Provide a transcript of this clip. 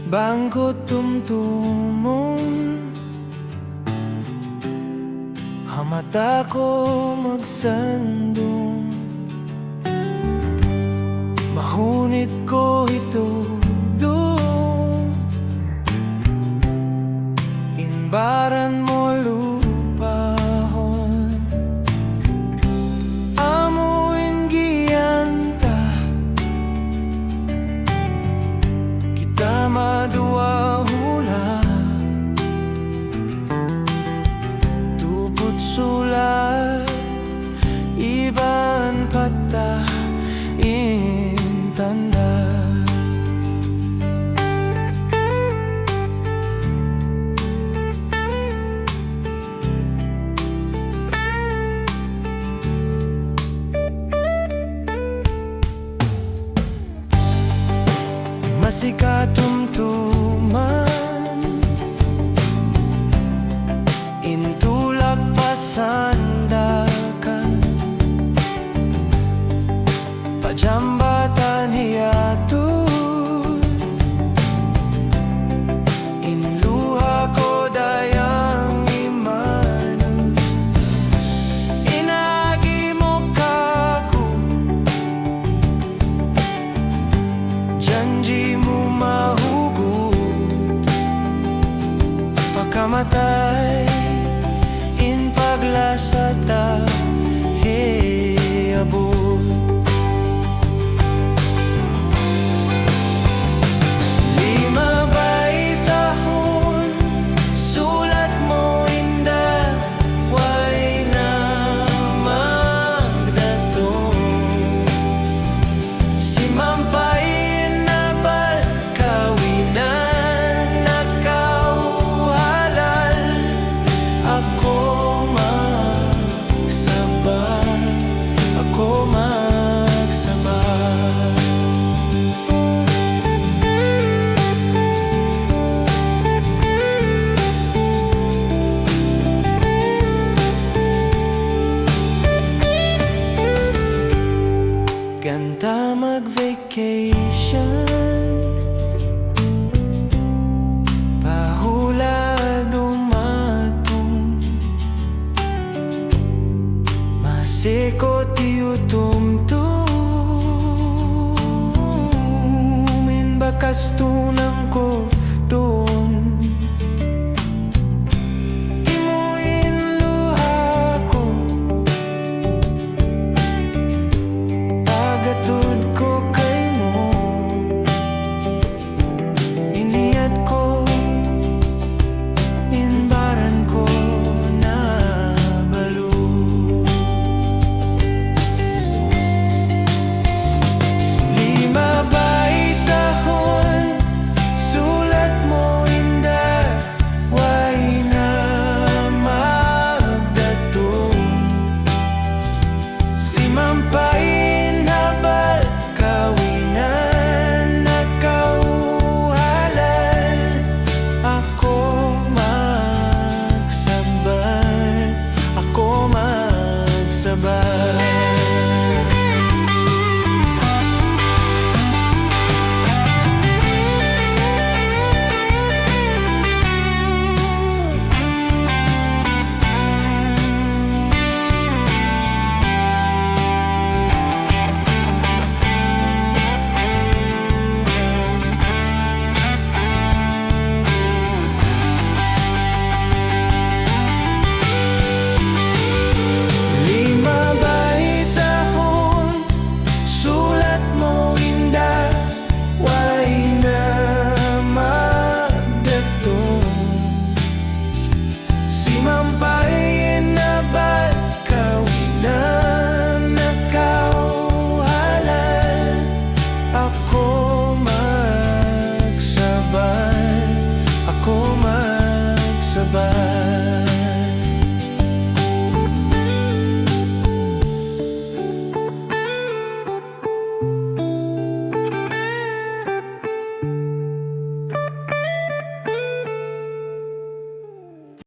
Bangko tumtumong hamata ko magsandong, mahunit ko ito doon. Inbaran mo lupahon, amuin giyanta, kita madua hula, tupot sulat, iban pata intanda. Masikatumtuman, intulak pasandakan, pajambatan hiyatun, inluha ko dayang imanan, inagi mo kaku, janji mo mahugot, pagkamatay in paglasata hiabot. Lima baitahon sulat mo inda, way na magdatong, si mampain na balkawinan, nakauhalal ako magsabay, ako magsabay. Ganda mag-vacation, pahula dumatong, masikot iutumtum, in bakas tunang